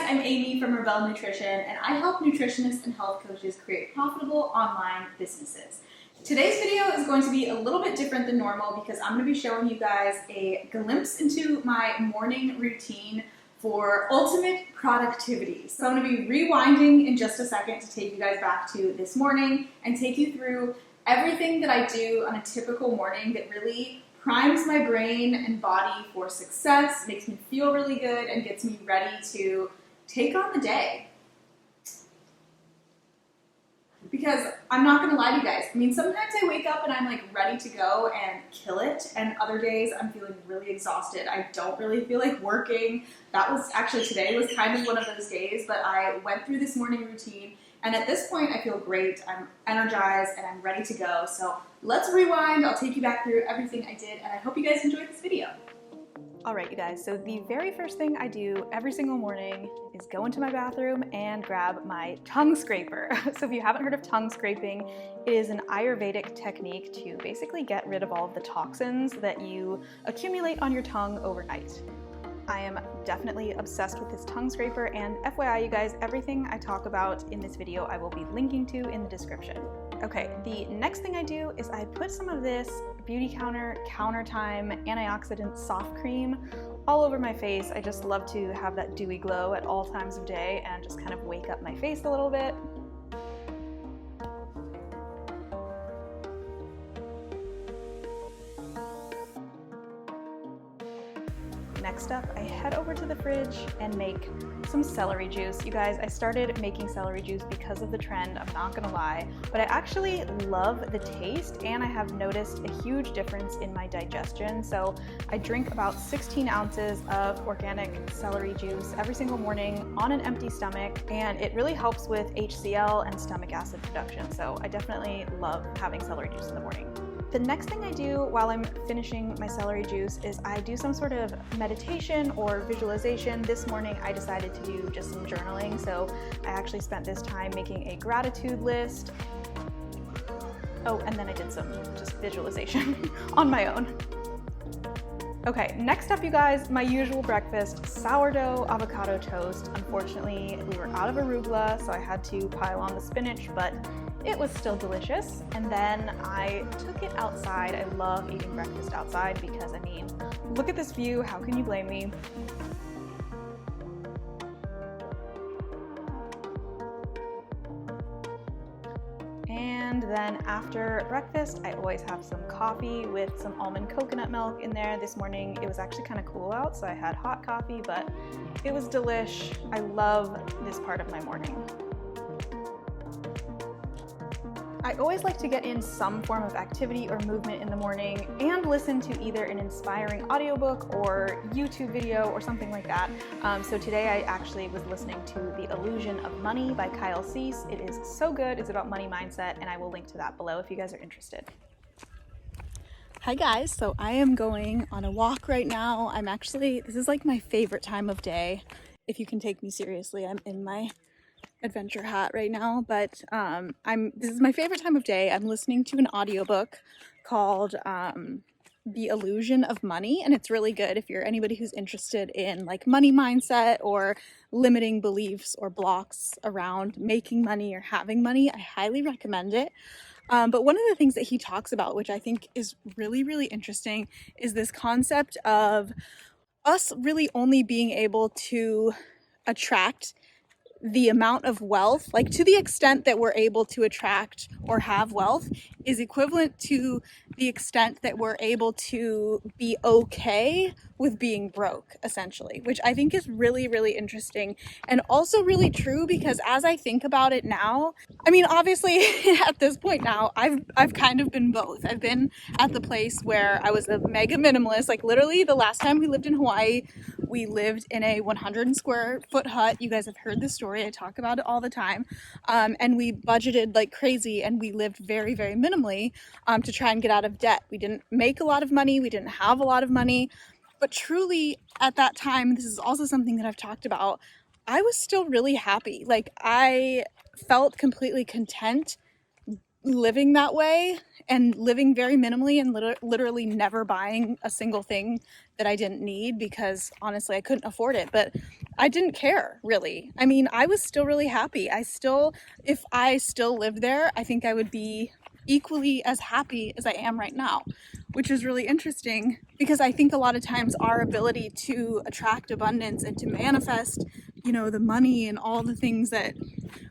I'm Amy from Rebel Nutrition, and I help nutritionists and health coaches create profitable online businesses. Today's video is going to be a little bit different than normal because I'm going to be showing you guys a glimpse into my morning routine for ultimate productivity. So I'm going to be rewinding in just a second to take you guys back to this morning and take you through everything that I do on a typical morning that really primes my brain and body for success, makes me feel really good, and gets me ready to take on the day. Because I'm not gonna lie to you guys, I mean, sometimes I wake up and I'm like ready to go and kill it, and other days I'm feeling really exhausted. I don't really feel like working. That was actually, today was kind of one of those days, but I went through this morning routine, and at this point I feel great, I'm energized, and I'm ready to go. So let's rewind, I'll take you back through everything I did, and I hope you guys enjoyed this video. Alright you guys, so the very first thing I do every single morning is go into my bathroom and grab my tongue scraper. So if you haven't heard of tongue scraping, it is an Ayurvedic technique to basically get rid of all of the toxins that you accumulate on your tongue overnight. I am definitely obsessed with this tongue scraper, and FYI you guys, everything I talk about in this video I will be linking to in the description. Okay, the next thing I do is I put some of this Beautycounter Counter Time Antioxidant Soft Cream all over my face. I just love to have that dewy glow at all times of day and just kind of wake up my face a little bit. Next up, I head over to the fridge and make some celery juice. You guys, I started making celery juice because of the trend, I'm not gonna lie, but I actually love the taste, and I have noticed a huge difference in my digestion. So I drink about 16 ounces of organic celery juice every single morning on an empty stomach, and it really helps with HCl and stomach acid production. So I definitely love having celery juice in the morning. The next thing I do while I'm finishing my celery juice is I do some sort of meditation or visualization. This morning I decided to do just some journaling, so I actually spent this time making a gratitude list. Oh, and then I did some just visualization on my own. Okay, next up you guys, my usual breakfast, sourdough avocado toast. Unfortunately, we were out of arugula, so I had to pile on the spinach, but it was still delicious. And then I took it outside. I love eating breakfast outside because, I mean, look at this view, how can you blame me? And then after breakfast, I always have some coffee with some almond coconut milk in there. This morning, it was actually kind of cool out, so I had hot coffee, but it was delish. I love this part of my morning. I always like to get in some form of activity or movement in the morning and listen to either an inspiring audiobook or YouTube video or something like that. So today I actually was listening to The Illusion of Money by Kyle Cease. It is so good. It's about money mindset, and I will link to that below if you guys are interested. Hi guys, so I am going on a walk right now. This is like my favorite time of day. If you can take me seriously, I'm in my adventure hat right now, but this is my favorite time of day. I'm listening to an audiobook called The Illusion of Money, and it's really good if you're anybody who's interested in like money mindset or limiting beliefs or blocks around making money or having money. I highly recommend it. But one of the things that he talks about, which I think is really, really interesting, is this concept of us really only being able to attract the amount of wealth, like to the extent that we're able to attract or have wealth, is equivalent to the extent that we're able to be okay with being broke, essentially, which I think is really, really interesting and also really true, because as I think about it now, I mean, obviously at this point now, I've kind of been both. I've been at the place where I was a mega minimalist. Like literally the last time we lived in Hawaii, we lived in a 100 square foot hut. You guys have heard this story. I talk about it all the time. And we budgeted like crazy, and we lived very, very minimally to try and get out of debt. We didn't make a lot of money. We didn't have a lot of money. But truly at that time, this is also something that I've talked about, I was still really happy. Like I felt completely content living that way and living very minimally and literally never buying a single thing that I didn't need, because honestly I couldn't afford it. But I didn't care really. I mean, I was still really happy. If I still lived there, I think I would be equally as happy as I am right now, which is really interesting because I think a lot of times our ability to attract abundance and to manifest, you know, the money and all the things that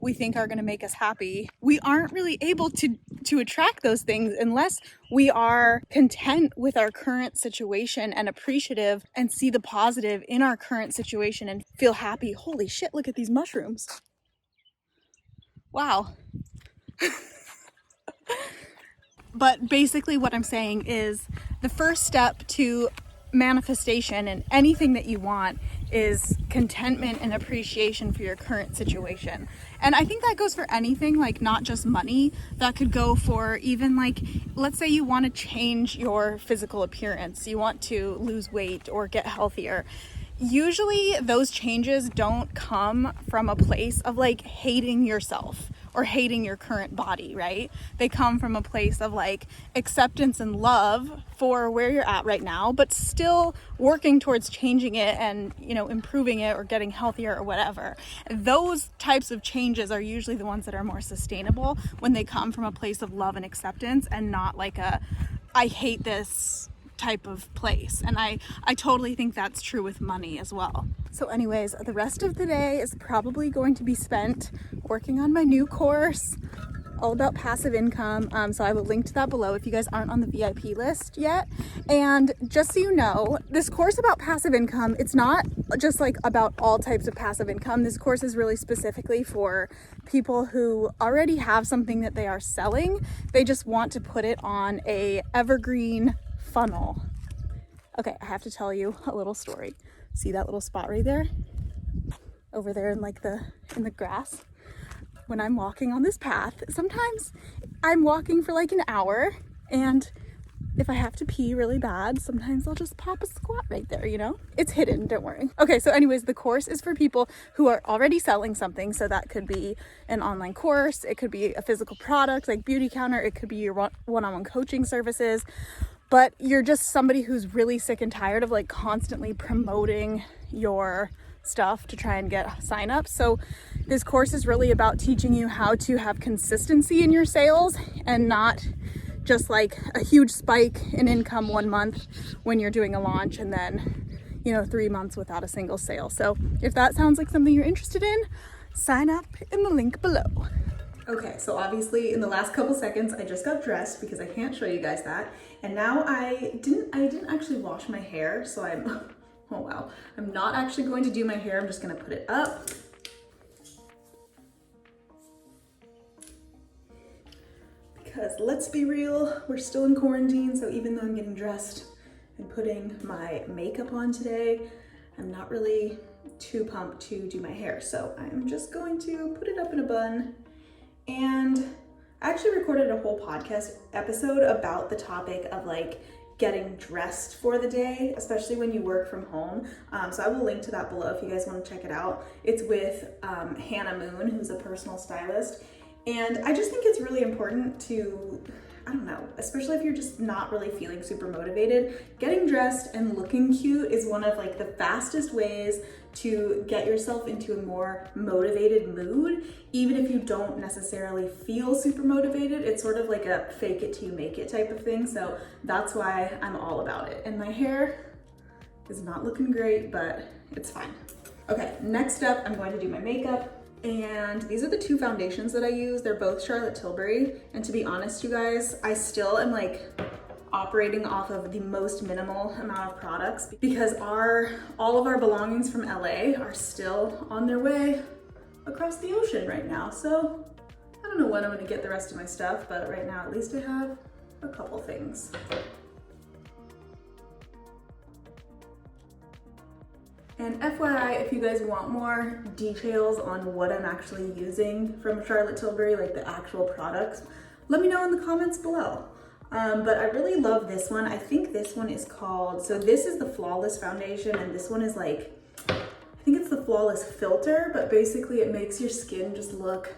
we think are going to make us happy, we aren't really able to attract those things unless we are content with our current situation and appreciative and see the positive in our current situation and feel happy. Holy shit, look at these mushrooms. Wow. But basically what I'm saying is the first step to manifestation and anything that you want is contentment and appreciation for your current situation. And I think that goes for anything, like not just money. That could go for even like, let's say you want to change your physical appearance, you want to lose weight or get healthier. Usually those changes don't come from a place of like hating yourself or hating your current body, right? They come from a place of like acceptance and love for where you're at right now, but still working towards changing it and, you know, improving it or getting healthier or whatever. Those types of changes are usually the ones that are more sustainable when they come from a place of love and acceptance and not like a, I hate this type of place. And I totally think that's true with money as well. So anyways, the rest of the day is probably going to be spent working on my new course all about passive income. So I will link to that below if you guys aren't on the VIP list yet. And just so you know, this course about passive income, it's not just like about all types of passive income. This course is really specifically for people who already have something that they are selling. They just want to put it on a evergreen funnel. Okay, I have to tell you a little story. See that little spot right there? Over there in like in the grass. When I'm walking on this path, sometimes I'm walking for like an hour, and if I have to pee really bad, sometimes I'll just pop a squat right there, you know? It's hidden, don't worry. Okay, so anyways, the course is for people who are already selling something. So that could be an online course, it could be a physical product like Beautycounter, it could be your one-on-one coaching services, but you're just somebody who's really sick and tired of like constantly promoting your stuff to try and get signups. So this course is really about teaching you how to have consistency in your sales and not just like a huge spike in income 1 month when you're doing a launch and then, you know, 3 months without a single sale. So if that sounds like something you're interested in, sign up in the link below. Okay, so obviously in the last couple seconds I just got dressed because I can't show you guys that. And now I didn't actually wash my hair, so oh wow. I'm not actually going to do my hair, I'm just gonna put it up. Because let's be real, we're still in quarantine, so even though I'm getting dressed and putting my makeup on today, I'm not really too pumped to do my hair. So I'm just going to put it up in a bun. And I actually recorded a whole podcast episode about the topic of like getting dressed for the day, especially when you work from home. So I will link to that below if you guys want to check it out. It's with Hannah Moon, who's a personal stylist. And I just think it's really important to, I don't know, especially if you're just not really feeling super motivated, getting dressed and looking cute is one of like the fastest ways to get yourself into a more motivated mood. Even if you don't necessarily feel super motivated, it's sort of like a fake it till you make it type of thing. So that's why I'm all about it. And my hair is not looking great, but it's fine. Okay, next up, I'm going to do my makeup. And these are the two foundations that I use. They're both Charlotte Tilbury. And to be honest, you guys, I still am like operating off of the most minimal amount of products because all of our belongings from LA are still on their way across the ocean right now. So I don't know when I'm gonna get the rest of my stuff, but right now at least I have a couple things. And FYI, if you guys want more details on what I'm actually using from Charlotte Tilbury, like the actual products, let me know in the comments below. But I really love this one. I think this one is called, so this is the Flawless Foundation, and this one is like, I think it's the Flawless Filter, but basically it makes your skin just look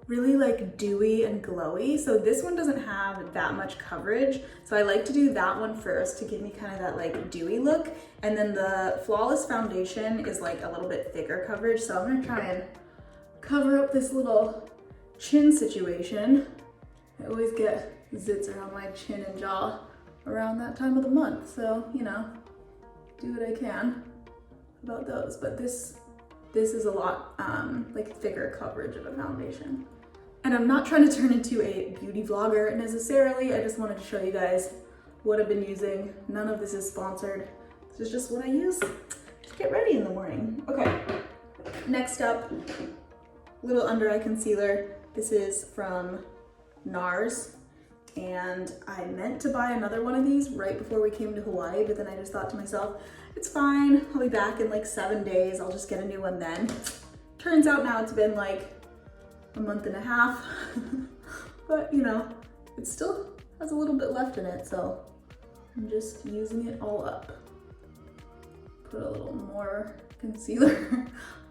really like dewy and glowy. So this one doesn't have that much coverage. So I like to do that one first to give me kind of that like dewy look. And then the Flawless foundation is like a little bit thicker coverage. So I'm gonna try and cover up this little chin situation. I always get zits around my chin and jaw around that time of the month. So, you know, do what I can about those. But this is a lot like thicker coverage of a foundation. And I'm not trying to turn into a beauty vlogger necessarily. I just wanted to show you guys what I've been using. None of this is sponsored. This is just what I use to get ready in the morning. Okay, next up, little under eye concealer. This is from NARS. And I meant to buy another one of these right before we came to Hawaii, but then I just thought to myself, it's fine, I'll be back in like 7 days, I'll just get a new one then. Turns out now it's been like a month and a half, but you know, it still has a little bit left in it, so I'm just using it all up. Put a little more concealer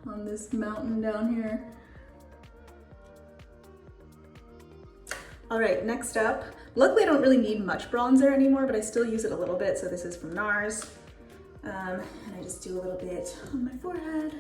on this mountain down here. All right, next up, luckily I don't really need much bronzer anymore, but I still use it a little bit. So this is from NARS. And I just do a little bit on my forehead.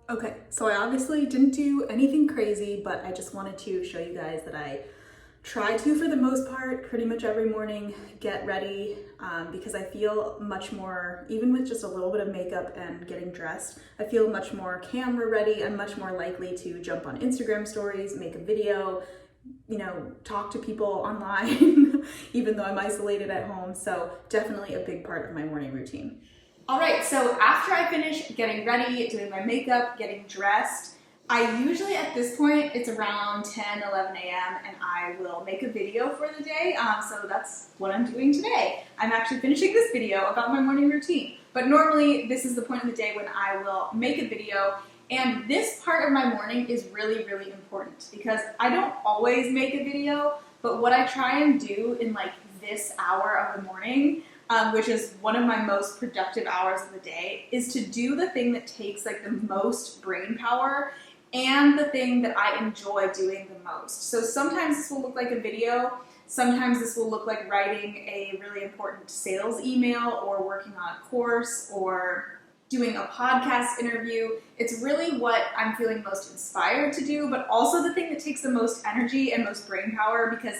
Okay, so I obviously didn't do anything crazy, but I just wanted to show you guys that I try to, for the most part, pretty much every morning get ready because I feel much more, even with just a little bit of makeup and getting dressed, I feel much more camera ready. I'm much more likely to jump on Instagram stories, make a video, you know, talk to people online, even though I'm isolated at home. So definitely a big part of my morning routine. All right, so after I finish getting ready, doing my makeup, getting dressed, I usually at this point, it's around 10, 11 a.m. and I will make a video for the day. So that's what I'm doing today. I'm actually finishing this video about my morning routine. But normally this is the point of the day when I will make a video. And this part of my morning is really, really important because I don't always make a video, but what I try and do in like this hour of the morning, which is one of my most productive hours of the day, is to do the thing that takes like the most brain power and the thing that I enjoy doing the most. So sometimes this will look like a video, sometimes this will look like writing a really important sales email or working on a course or doing a podcast interview. It's really what I'm feeling most inspired to do, but also the thing that takes the most energy and most brain power, because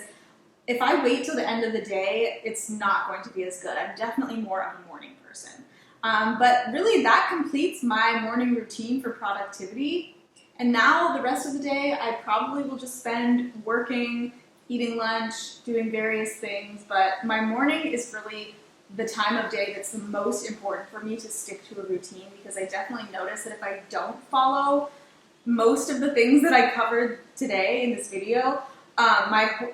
if I wait till the end of the day, it's not going to be as good. I'm definitely more of a morning person. But really that completes my morning routine for productivity. And now the rest of the day, I probably will just spend working, eating lunch, doing various things. But my morning is really the time of day that's the most important for me to stick to a routine, because I definitely notice that if I don't follow most of the things that I covered today in this video,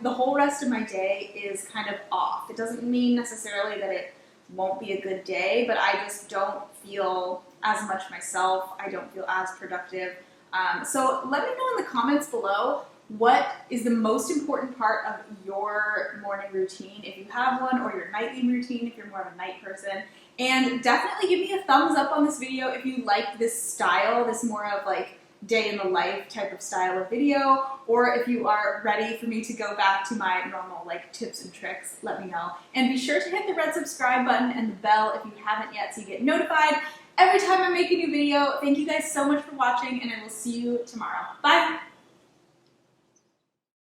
the whole rest of my day is kind of off. It doesn't mean necessarily that it won't be a good day, but I just don't feel as much myself. I don't feel as productive. So let me know in the comments below what is the most important part of your morning routine, if you have one, or your nightly routine if you're more of a night person. And definitely give me a thumbs up on this video if you like this style, this more of like day in the life type of style of video, or if you are ready for me to go back to my normal like tips and tricks, let me know. And be sure to hit the red subscribe button and the bell if you haven't yet, so you get notified every time I make a new video. Thank you guys so much for watching, and I will see you tomorrow. Bye!